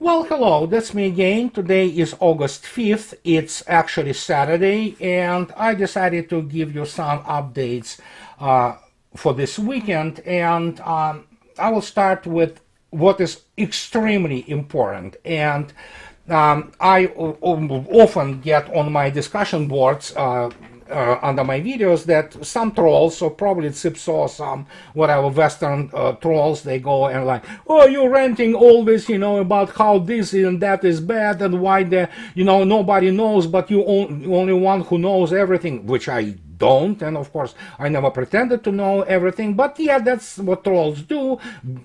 Well, hello, that's me again. Today is August 5th. It's actually Saturday, and I decided to give you some updates for this weekend. And I will start with what is extremely important. And I often get on my discussion boards under my videos that some trolls, so probably Zip saw some whatever Western trolls, they go and like, oh, you're ranting all this, about how this and that is bad and why nobody knows, but you only one who knows everything, which I don't, and of course I never pretended to know everything, but yeah, that's what trolls do,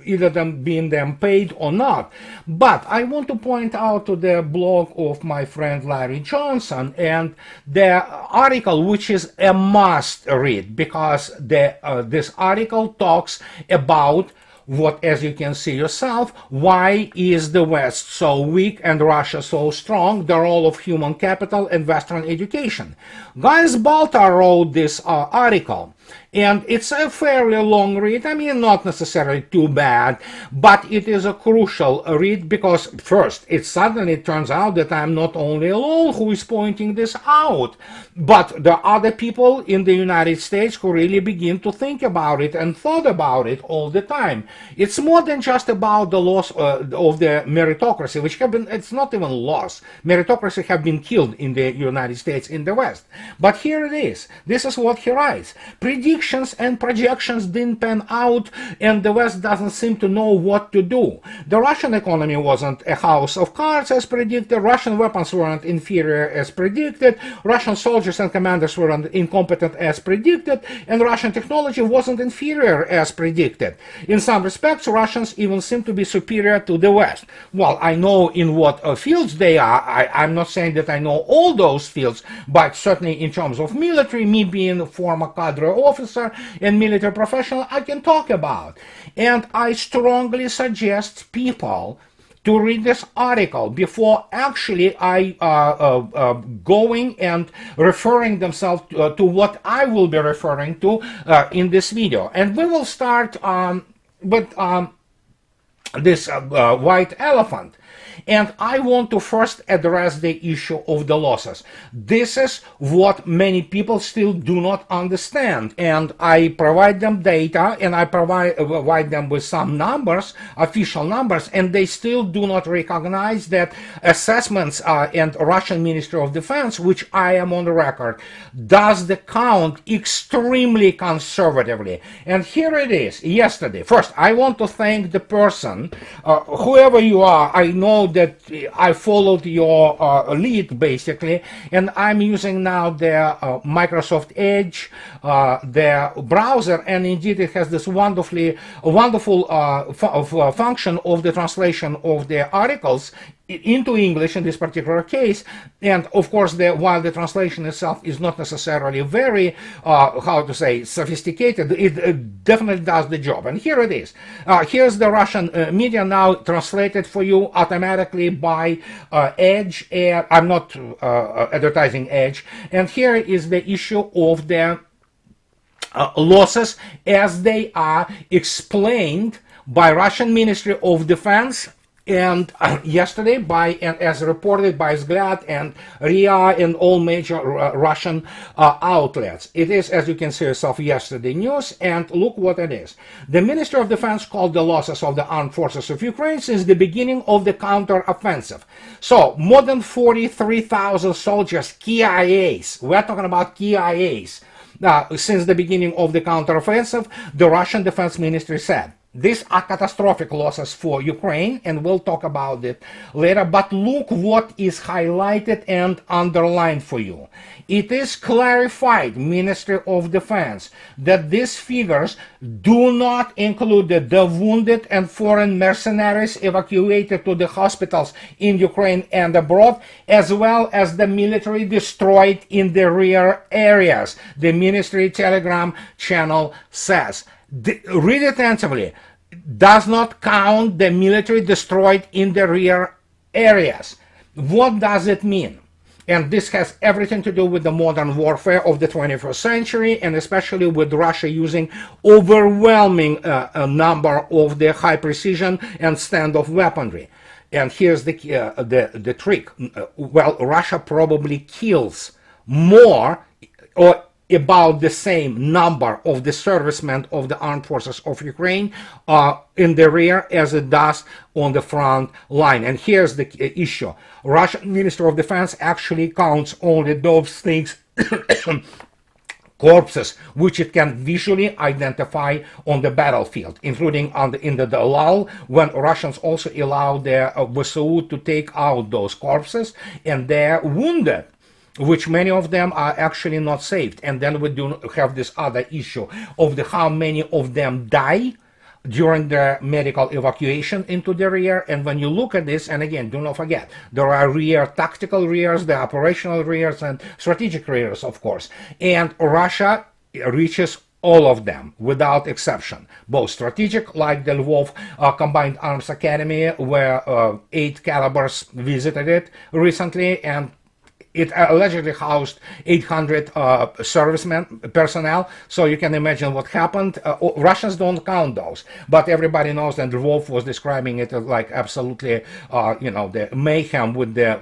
either them being them paid or not. But I want to point out to the blog of my friend Larry Johnson and the article, which is a must read, because this article talks about what, as you can see yourself, why is the West so weak and Russia so strong, the role of human capital and Western education. Gaius Baltar wrote this article, and it's a fairly long read. I mean, not necessarily too bad, but it is a crucial read because, first, it suddenly turns out that I'm not only alone who is pointing this out, but there are other people in the United States who really begin to think about it and thought about it all the time. It's more than just about the loss of the meritocracy, which have been, it's not even loss. Meritocracy have been killed in the United States, in the West. But here it is. This is what he writes. Predictions and projections didn't pan out, and the West doesn't seem to know what to do. The Russian economy wasn't a house of cards as predicted, Russian weapons weren't inferior as predicted, Russian soldiers and commanders weren't incompetent as predicted, and Russian technology wasn't inferior as predicted. In some respects, Russians even seem to be superior to the West. Well, I know in what fields they are. I'm not saying that I know all those fields, but certainly in terms of military, me being a former cadre officer and military professional, I can talk about. And I strongly suggest people to read this article before actually going and referring themselves to what I will be referring to in this video. And we will start with this white elephant. And I want to first address the issue of the losses. This is what many people still do not understand. And I provide them data, and I provide them with some numbers, official numbers, and they still do not recognize that assessments and Russian Ministry of Defense, which I am on the record, does the count extremely conservatively. And here it is, yesterday. First, I want to thank the person, whoever you are. I know that I followed your lead basically, and I'm using now the Microsoft Edge, the browser, and indeed it has this wonderful function of the translation of the articles into English in this particular case. And of course, while the translation itself is not necessarily very sophisticated, it definitely does the job. And here it is. Here's the Russian media now translated for you automatically by Edge. I'm not advertising Edge. And here is the issue of the losses as they are explained by Russian Ministry of Defense, and yesterday as reported by Vzгляд and RIA and all major Russian outlets. It is, as you can see yourself, yesterday news, and look what it is. The Ministry of Defense called the losses of the armed forces of Ukraine since the beginning of the counter-offensive. So, more than 43,000 soldiers, KIAs, we're talking about KIAs, since the beginning of the counter-offensive, the Russian Defense Ministry said. These are catastrophic losses for Ukraine, and we'll talk about it later. But look what is highlighted and underlined for you. It is clarified, Ministry of Defense, that these figures do not include the wounded and foreign mercenaries evacuated to the hospitals in Ukraine and abroad, as well as the military destroyed in the rear areas, the Ministry Telegram channel says. Read it attentively. Does not count the military destroyed in the rear areas. What does it mean? And this has everything to do with the modern warfare of the 21st century, and especially with Russia using overwhelming number of the high precision and standoff weaponry. And here's the trick. Well, Russia probably kills more or about the same number of the servicemen of the armed forces of Ukraine in the rear as it does on the front line. And here's the issue. Russian Minister of Defense actually counts only those things corpses which it can visually identify on the battlefield, including in the lull when Russians also allow their VSU to take out those corpses and their wounded, which many of them are actually not saved. And then we do have this other issue of how many of them die during the medical evacuation into the rear. And when you look at this, and again, do not forget, there are rear tactical rears, the operational rears, and strategic rears, of course. And Russia reaches all of them without exception, both strategic, like the Lvov Combined Arms Academy, where 8 calibers visited it recently, and it allegedly housed 800 servicemen, personnel, so you can imagine what happened. Russians don't count those, but everybody knows that Lvov was describing it as like absolutely, the mayhem with the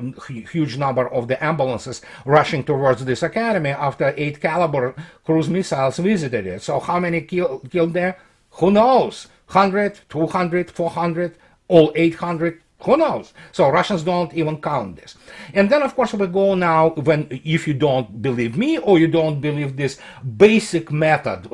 huge number of the ambulances rushing towards this academy after 8 caliber cruise missiles visited it. So how many killed there? Who knows? 100, 200, 400, all 800? Who knows? So Russians don't even count this. And then, of course, we go now, if you don't believe me or you don't believe this basic method,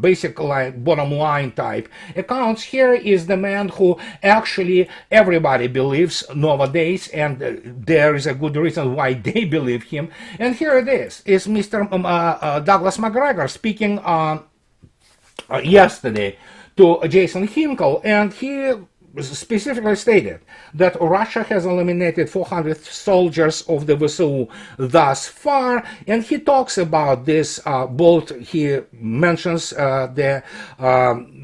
basic bottom line type accounts, here is the man who actually everybody believes nowadays, and there is a good reason why they believe him. And here it is Mr. Douglas McGregor speaking yesterday to Jason Hinkle, and he specifically stated that Russia has eliminated 400 soldiers of the VSU thus far, and he talks about this both. He mentions the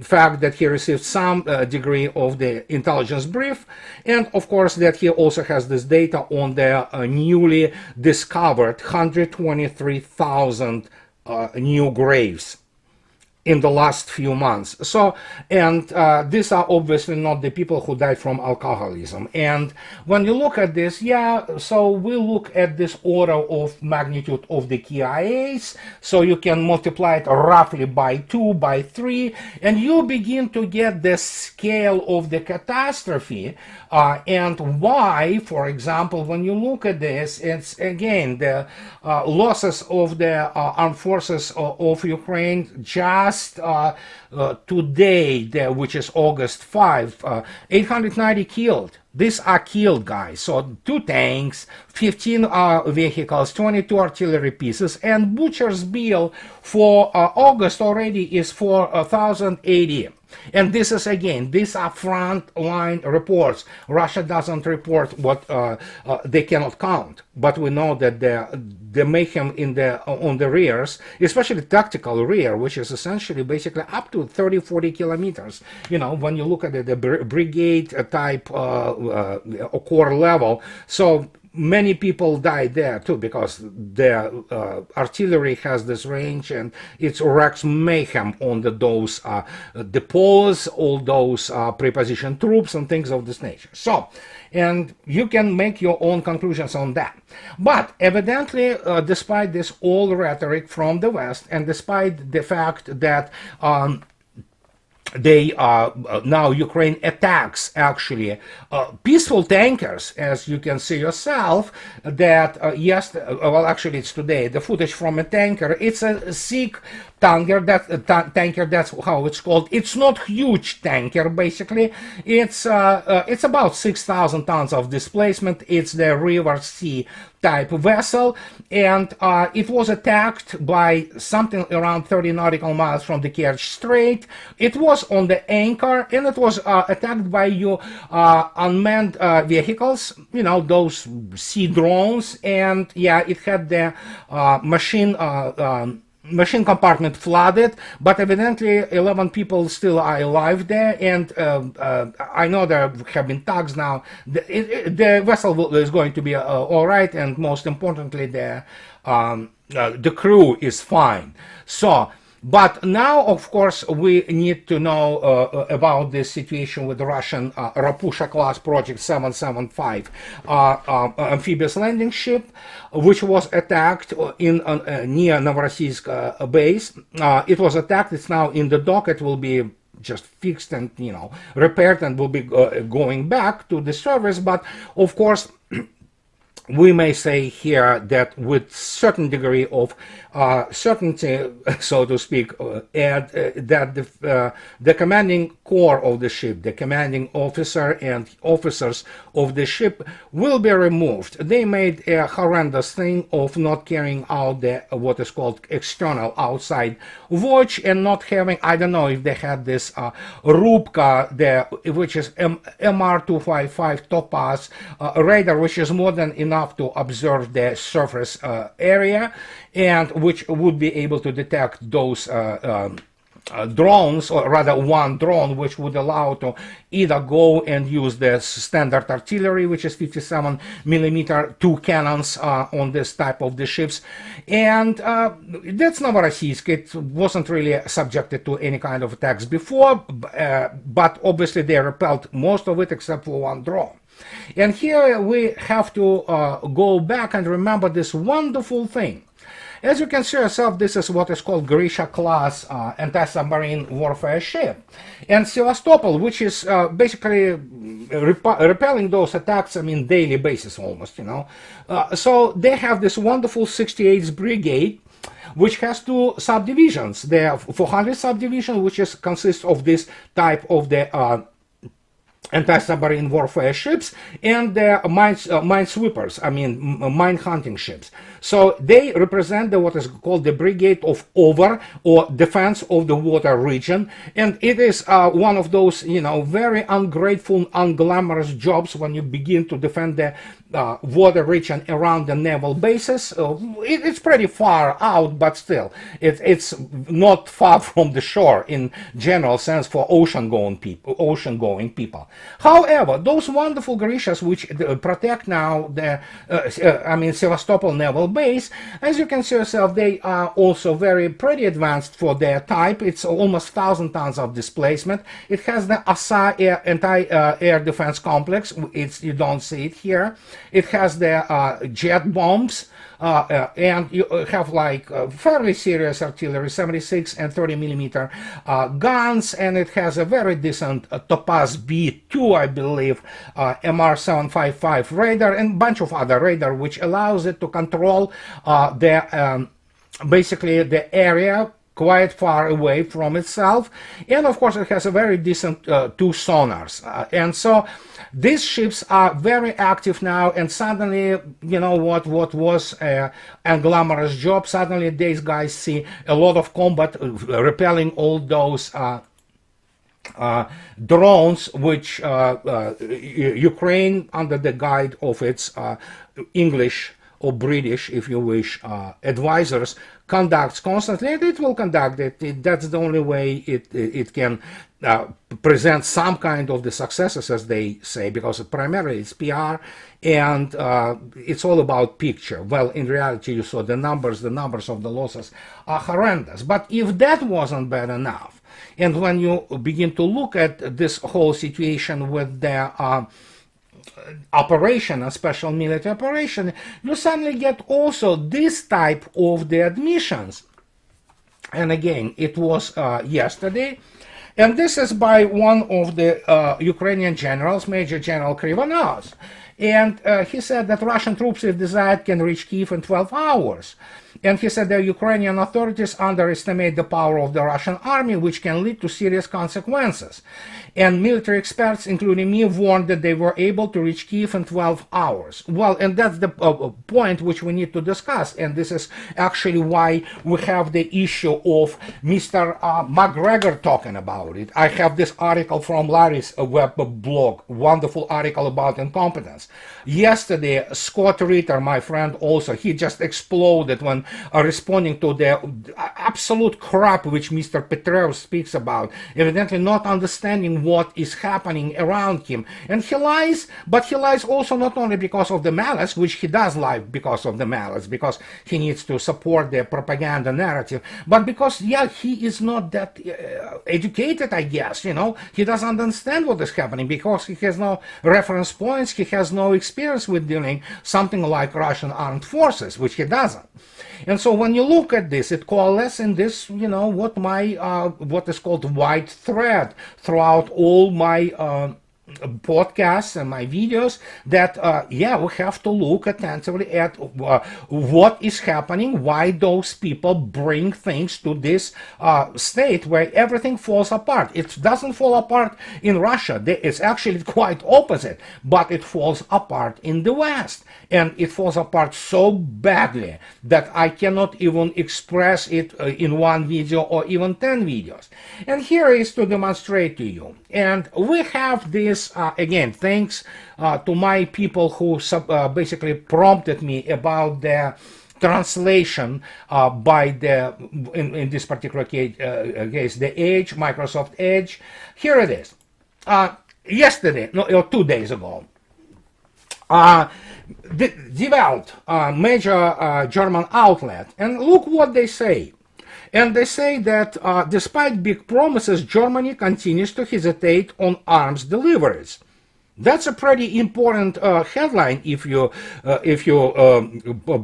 fact that he received some degree of the intelligence brief, and of course that he also has this data on the newly discovered 123,000 new graves in the last few months. So, and these are obviously not the people who died from alcoholism. And when you look at this, so we look at this order of magnitude of the KIAs, so you can multiply it roughly by 2, by 3, and you begin to get the scale of the catastrophe. And why, for example, when you look at this, it's again the losses of the armed forces of Ukraine just today, which is August 5, 890 killed. These are killed, guys. So 2 tanks, 15 vehicles, 22 artillery pieces, and butcher's bill for August already is 4,080. And this is, again, these are front-line reports. Russia doesn't report what they cannot count, but we know that the mayhem on the rears, especially tactical rear, which is essentially basically up to 30-40 kilometers. When you look at the brigade type core level, so many people died there too, because the artillery has this range, and it wreaks mayhem on those depots, all those prepositioned troops and things of this nature. So, and you can make your own conclusions on that. But evidently, despite this old rhetoric from the West, and despite the fact that now Ukraine attacks actually peaceful tankers, as you can see yourself, that actually it's today, the footage from a tanker. It's a Sikh tanker, that's how it's called. It's not huge tanker, basically. It's about 6,000 tons of displacement. It's the River Sea type vessel, and it was attacked by something around 30 nautical miles from the Kerch Strait. It was on the anchor, and it was attacked by unmanned vehicles, those sea drones, and it had the machine compartment flooded, but evidently 11 people still are alive there, and I know there have been tugs now. The vessel is going to be all right, and most importantly, the crew is fine. So, But now, of course, we need to know about this situation with the Russian Rapusha class Project 775 amphibious landing ship, which was attacked in near Novorossiysk base. It was attacked. It's now in the dock. It will be just fixed and repaired and will be going back to the service. But of course, we may say here that with certain degree of certainty, so to speak, that the commanding corps of the ship, the commanding officer and officers of the ship will be removed. They made a horrendous thing of not carrying out the what is called external outside watch and not having, I don't know if they had this Rubka, which is MR255 Topaz radar, which is more than enough to observe the surface area, and which would be able to detect those drones, or rather one drone, which would allow to either go and use the standard artillery, which is 57 millimeter, two cannons on this type of the ships. And that's Novorossiysk. It wasn't really subjected to any kind of attacks before, but obviously they repelled most of it except for one drone. And here we have to go back and remember this wonderful thing. As you can see yourself, this is what is called Grisha class anti-submarine warfare ship. And Sevastopol, which is basically repelling those attacks, I mean, daily basis almost, so they have this wonderful 68th Brigade, which has two subdivisions. They have 400 subdivision, which consists of this type of the anti-submarine warfare ships, and the minesweepers, I mean mine hunting ships. So they represent what is called the Brigade of Over, or Defense of the Water Region, and it is one of those very ungrateful, unglamorous jobs when you begin to defend the water region around the naval bases. It's pretty far out, but still it's not far from the shore in general sense for ocean-going people. However, those wonderful Grishas which protect now the Sevastopol naval base, as you can see yourself, they are also very pretty advanced for their type. It's almost 1,000 tons of displacement. It has the ASA anti-air defense complex. You don't see it here. It has the jet bombs, and you have like fairly serious artillery, 76 and 30 millimeter guns, and it has a very decent Topaz B2, I believe, MR755 radar, and a bunch of other radar, which allows it to control basically the area quite far away from itself. And of course it has a very decent two sonars, and so these ships are very active now. And suddenly, what was a glamorous job, suddenly these guys see a lot of combat, repelling all those drones, which Ukraine, under the guide of its English or British, if you wish, advisors, conducts constantly, and it will conduct it. That's the only way it can present some kind of the successes, as they say, because primarily it's PR, and it's all about picture. Well, in reality, you saw the numbers of the losses are horrendous. But if that wasn't bad enough, and when you begin to look at this whole situation with the operation, a special military operation, you suddenly get also this type of the admissions. And again, it was yesterday, and this is by one of the Ukrainian generals, Major General Krivonos. And he said that Russian troops, if desired, can reach Kiev in 12 hours. And he said the Ukrainian authorities underestimate the power of the Russian army, which can lead to serious consequences. And military experts, including me, warned that they were able to reach Kiev in 12 hours. Well, and that's the point which we need to discuss. And this is actually why we have the issue of Mr. McGregor talking about it. I have this article from Larry's web blog, wonderful article about incompetence. Yesterday, Scott Ritter, my friend also, he just exploded when responding to the absolute crap which Mr. Petrov speaks about, evidently not understanding what is happening around him. And he lies, but he lies also not only because of the malice, which he does lie because of the malice, because he needs to support the propaganda narrative, but because, yeah, he is not that educated, I guess, he doesn't understand what is happening because he has no reference points, he has no experience with dealing something like Russian armed forces, which he doesn't. And so when you look at this, it coalesces in this, what is called white thread throughout all my podcasts and my videos, that we have to look attentively at what is happening, why those people bring things to this state where everything falls apart. It doesn't fall apart in Russia. It's actually quite opposite, but it falls apart in the West, and it falls apart so badly that I cannot even express it in one video or even 10 videos. And here is to demonstrate to you. And we have this again, thanks to my people who basically prompted me about the translation by in this particular case, the Edge, Microsoft Edge. Here it is. Yesterday, or 2 days ago, Die Welt, major German outlet, and look what they say. And they say that despite big promises, Germany continues to hesitate on arms deliveries. That's a pretty important headline, if you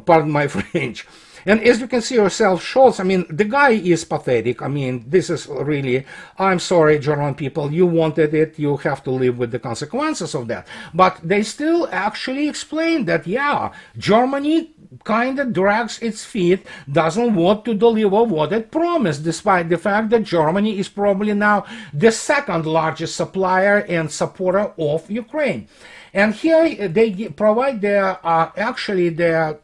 pardon my French. And as you can see yourself, Scholz, the guy is pathetic. This is really, I'm sorry, German people, you wanted it, you have to live with the consequences of that. But they still actually explain that, yeah, Germany kind of drags its feet, doesn't want to deliver what it promised, despite the fact that Germany is probably now the second largest supplier and supporter of Ukraine. And here they provide the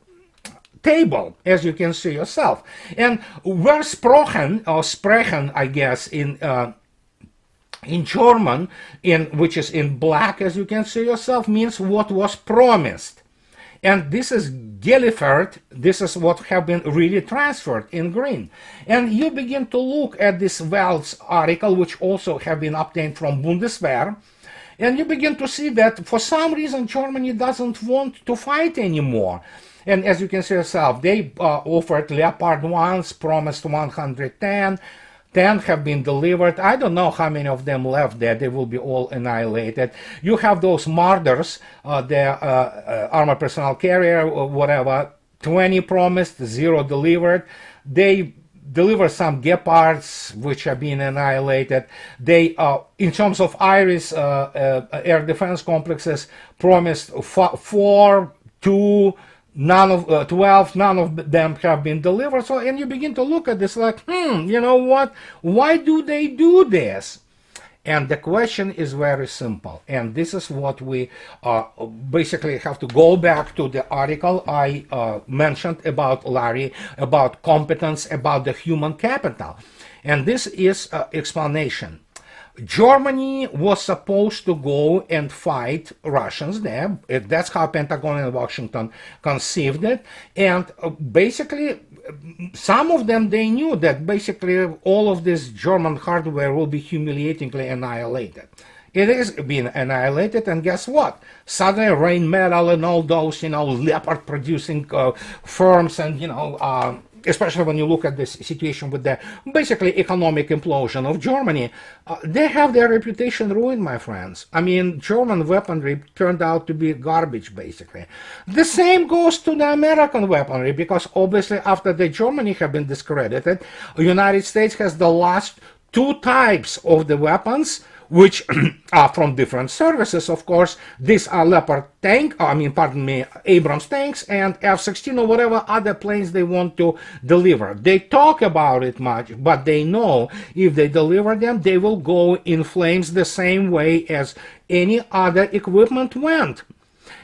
table, as you can see yourself. And versprochen, or sprechen, I guess, in German, which is in black, as you can see yourself, means what was promised. And this is geliefert, this is what have been really transferred in green. And you begin to look at this Welt's article, which also have been obtained from Bundeswehr, and you begin to see that for some reason Germany doesn't want to fight anymore. And as you can see yourself, they offered Leopard 1s, promised 110, 10 have been delivered. I don't know how many of them left there. They will be all annihilated. You have those Marders, the armored personnel carrier or whatever, 20 promised, 0 delivered. They deliver some Gepards, which have been annihilated. They, in terms of Iris air defense complexes, promised 4, 2, none of 12, none of them have been delivered. So, and you begin to look at this like, you know what? Why do they do this? And the question is very simple. And this is what we basically have to go back to the article I mentioned about Larry, about competence, about the human capital. And this is explanation. Germany was supposed to go and fight Russians there. That's how Pentagon and Washington conceived it. And basically, some of them, they knew that basically all of this German hardware will be humiliatingly annihilated. It is being annihilated, and guess what? Suddenly Rheinmetall and all those, Leopard producing firms and, especially when you look at this situation with the basically economic implosion of Germany, they have their reputation ruined, my friends. German weaponry turned out to be garbage, basically. The same goes to the American weaponry, because obviously after the Germany have been discredited, the United States has the last 2 types of the weapons, which are from different services, of course. These are Leopard Abrams tanks and F-16 or whatever other planes they want to deliver. They talk about it much, but they know if they deliver them, they will go in flames the same way as any other equipment went.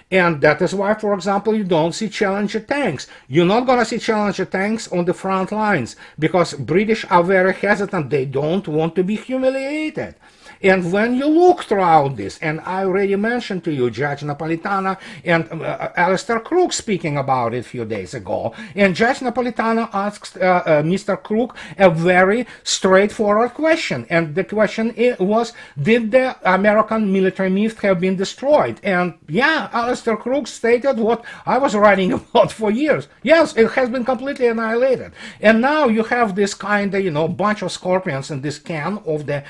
And that is why, for example, you don't see Challenger tanks. You're not going to see Challenger tanks on the front lines, because British are very hesitant. They don't want to be humiliated. And when you look throughout this, and I already mentioned to you Judge Napolitano and Alistair Crook speaking about it a few days ago, and Judge Napolitano asked Mr. Crook a very straightforward question, and the question was, did the American military myth have been destroyed? And yeah, Alistair Crook stated what I was writing about for years. Yes, it has been completely annihilated. And now you have this kind of, bunch of scorpions in this can of the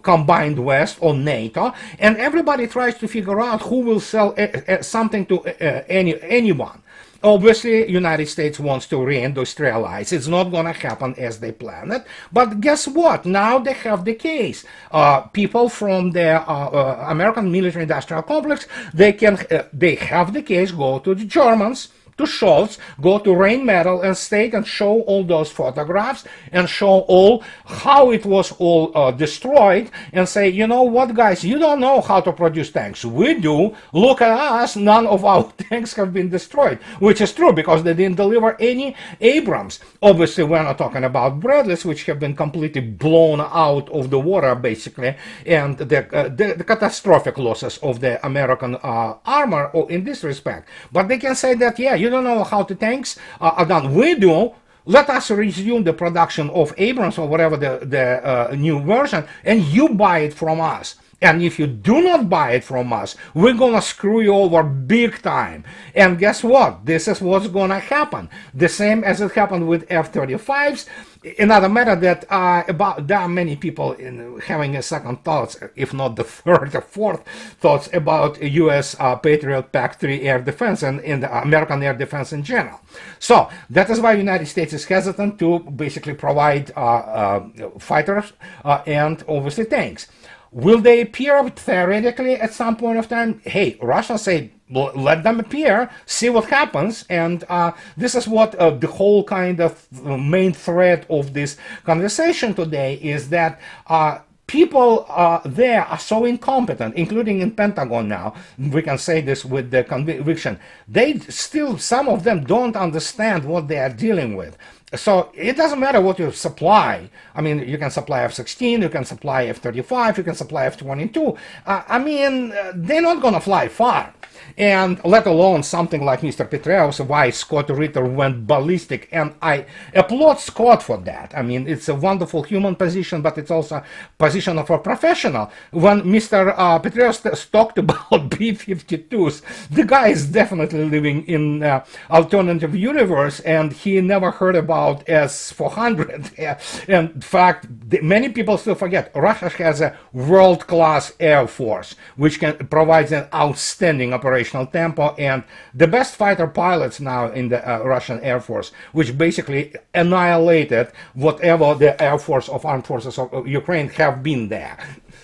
combined West or NATO, and everybody tries to figure out who will sell something to anyone. Obviously, United States wants to reindustrialize. It's not going to happen as they planned it. But guess what? Now they have the case. People from the American military-industrial complex, they have the case. Go to the Germans, to Scholz, go to Rheinmetall and state and show all those photographs and show all how it was all destroyed, and say, you know what, guys, you don't know how to produce tanks. We do. Look at us. None of our tanks have been destroyed, which is true because they didn't deliver any Abrams. Obviously, we're not talking about Bradleys, which have been completely blown out of the water, basically, and the catastrophic losses of the American armor in this respect. But they can say that, yeah, you don't know how the tanks are done. We do. Let us resume the production of Abrams or whatever the new version, and you buy it from us. And if you do not buy it from us, we're gonna screw you over big time. And guess what? This is what's gonna happen. The same as it happened with F-35s. Another matter that there are many people having a second thoughts, if not the third or fourth thoughts about U.S. Patriot PAC-3 air defense and in the American air defense in general. So that is why the United States is hesitant to basically provide fighters and obviously tanks. Will they appear theoretically at some point of time? Hey, Russians say, let them appear, see what happens. And this is what the whole kind of main thread of this conversation today is, that people there are so incompetent, including in Pentagon now. We can say this with the conviction. They still, some of them don't understand what they are dealing with. So it doesn't matter what you supply. I mean, you can supply F-16, you can supply F-35, you can supply F-22. They're not going to fly far. And let alone something like Mr. Petraeus, why Scott Ritter went ballistic. And I applaud Scott for that. I mean, it's a wonderful human position, but it's also a position of a professional. When Mr. Petraeus talked about B-52s, the guy is definitely living in alternative universe, and he never heard about S-400. In fact, many people still forget, Russia has a world-class air force, which provides an outstanding operational tempo, and the best fighter pilots now in the Russian Air Force, which basically annihilated whatever the Air Force of Armed Forces of Ukraine have been there.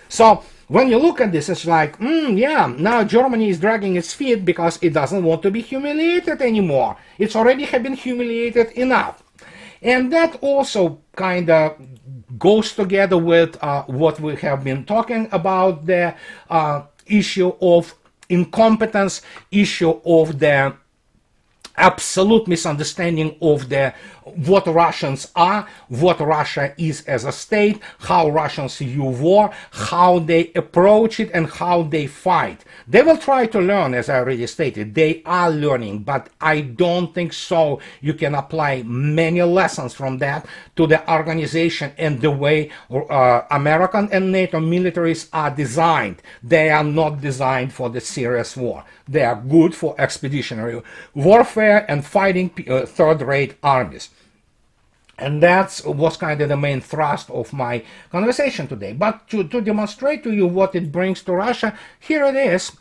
So when you look at this, it's like, yeah, now Germany is dragging its feet because it doesn't want to be humiliated anymore. It's already have been humiliated enough. And that also kind of goes together with what we have been talking about, the issue of incompetence, issue of the absolute misunderstanding of what Russians are, what Russia is as a state, how Russians view war, how they approach it, and how they fight. They will try to learn, as I already stated. They are learning, but I don't think so. You can apply many lessons from that to the organization and the way American and NATO militaries are designed. They are not designed for the serious war. They are good for expeditionary warfare and fighting third-rate armies. And that was kind of the main thrust of my conversation today. But to demonstrate to you what it brings to Russia, here it is.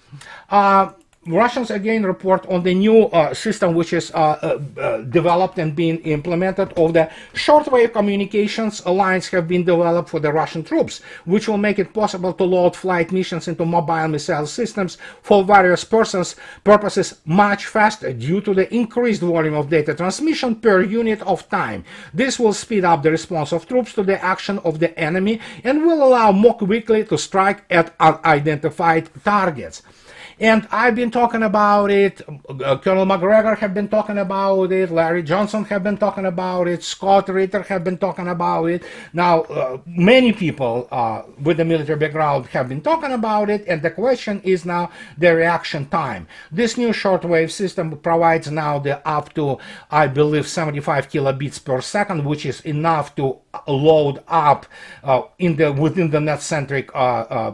Russians again report on the new system which is developed and being implemented of the shortwave communications lines have been developed for the Russian troops, which will make it possible to load flight missions into mobile missile systems for various purposes much faster due to the increased volume of data transmission per unit of time. This will speed up the response of troops to the action of the enemy and will allow more quickly to strike at unidentified targets. And I've been talking about it. Colonel McGregor have been talking about it. Larry Johnson have been talking about it. Scott Ritter have been talking about it. Now, many people with the military background have been talking about it. And the question is now the reaction time. This new shortwave system provides now the up to, I believe, 75 kilobits per second, which is enough to load up within the net-centric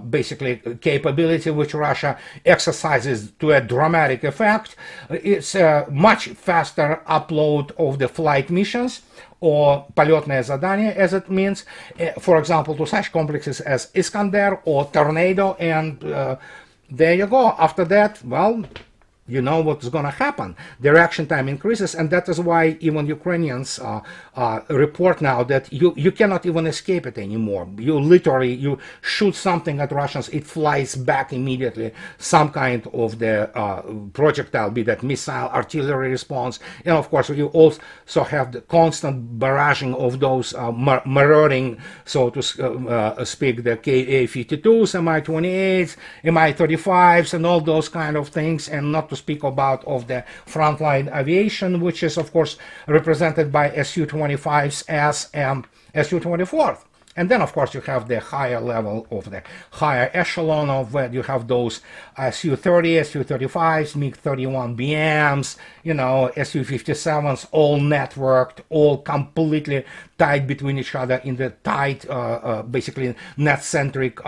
basically capability which Russia exercises to a dramatic effect. It's a much faster upload of the flight missions, or полетное задание, as it means, for example, to such complexes as Iskander or Tornado, and there you go. After that, well, you know what's going to happen. The reaction time increases, and that is why even Ukrainians report now that you cannot even escape it anymore. You shoot something at Russians, it flies back immediately. Some kind of the projectile, be that missile, artillery response, and of course you also have the constant barraging of those marauding, so to speak, the Ka-52s, Mi-28s, Mi-35s, and all those kind of things, and not to speak about of the frontline aviation, which is of course represented by Su-25s and Su-24. And then of course you have the higher level of the higher echelon of where you have those Su-30, Su-35s, MiG-31BMs, you know, Su-57s, all networked, all completely tied between each other in the tight, basically net-centric,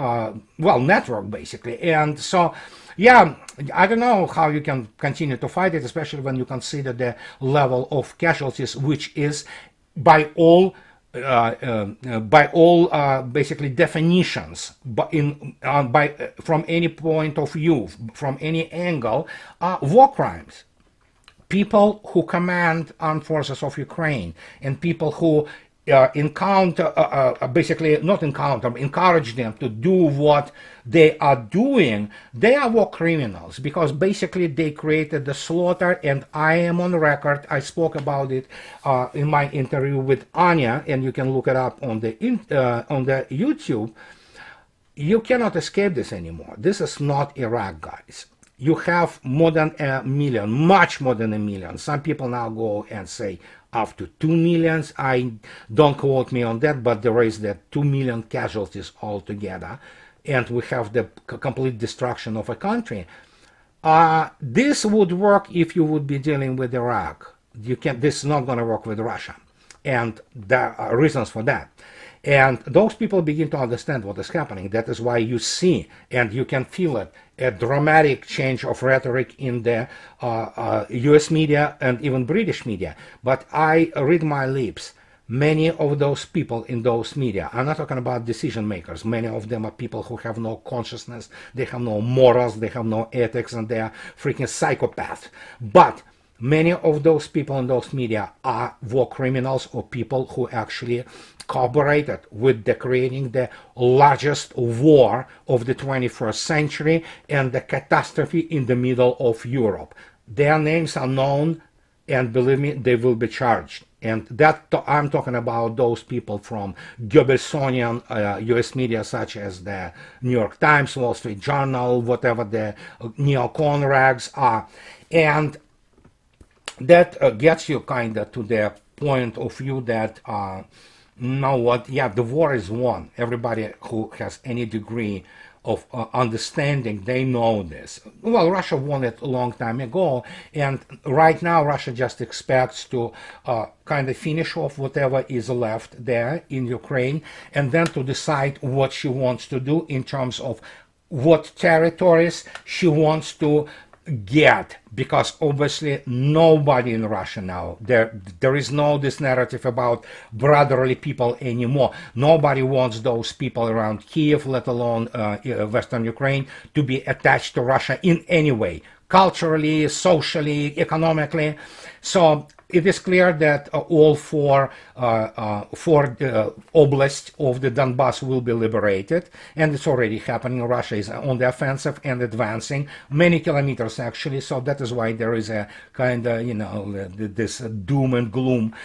network basically. And so, yeah, I don't know how you can continue to fight it, especially when you consider the level of casualties, which is by all basically definitions, but from any point of view, from any angle, war crimes. People who command armed forces of Ukraine and people who encourage them to do what they are doing, they are war criminals, because basically they created the slaughter. And I am on record, I spoke about it in my interview with Anya, and you can look it up on the YouTube. You cannot escape this anymore. This is not Iraq, guys. You have more than a million, much more than a million. Some people now go and say up to 2 million. I don't quote me on that, but there is that 2 million casualties altogether, and we have the complete destruction of a country. This would work if you would be dealing with Iraq. This is not going to work with Russia, and there are reasons for that. And those people begin to understand what is happening. That is why you see, and you can feel it, a dramatic change of rhetoric in the US media and even British media. But I read my lips. Many of those people in those media, I'm not talking about decision makers, many of them are people who have no consciousness, they have no morals, they have no ethics, and they are freaking psychopaths. But many of those people in those media are war criminals, or people who actually cooperated with the creating the largest war of the 21st century and the catastrophe in the middle of Europe. Their names are known, and believe me, they will be charged. And that I'm talking about those people from Goebbelsonian US media, such as the New York Times, Wall Street Journal, whatever the neocon rags are. And that gets you kind of to the point of view that know what? Yeah, the war is won. Everybody who has any degree of understanding, they know this. Well, Russia won it a long time ago, and right now Russia just expects to kind of finish off whatever is left there in Ukraine, and then to decide what she wants to do in terms of what territories she wants to get, because obviously nobody in Russia now, there is no this narrative about brotherly people anymore. Nobody wants those people around Kiev, let alone Western Ukraine, to be attached to Russia in any way, culturally, socially, economically. So it is clear that all four oblasts of the Donbass will be liberated, and it's already happening. Russia is on the offensive and advancing many kilometers, actually. So that is why there is a kind of, this doom and gloom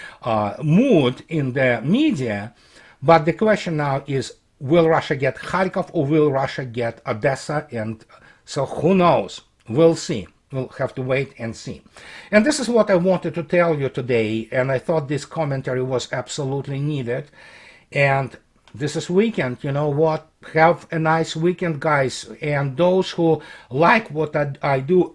mood in the media. But the question now is, will Russia get Kharkov, or will Russia get Odessa? And so who knows? We'll see. We'll have to wait and see. And this is what I wanted to tell you today, and I thought this commentary was absolutely needed. And this is weekend, you know what? Have a nice weekend, guys. And those who like what I do,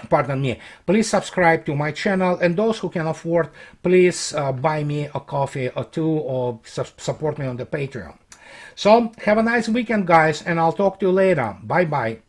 pardon me, please subscribe to my channel. And those who can afford, please buy me a coffee or two, or support me on the Patreon. So have a nice weekend, guys, and I'll talk to you later. Bye bye.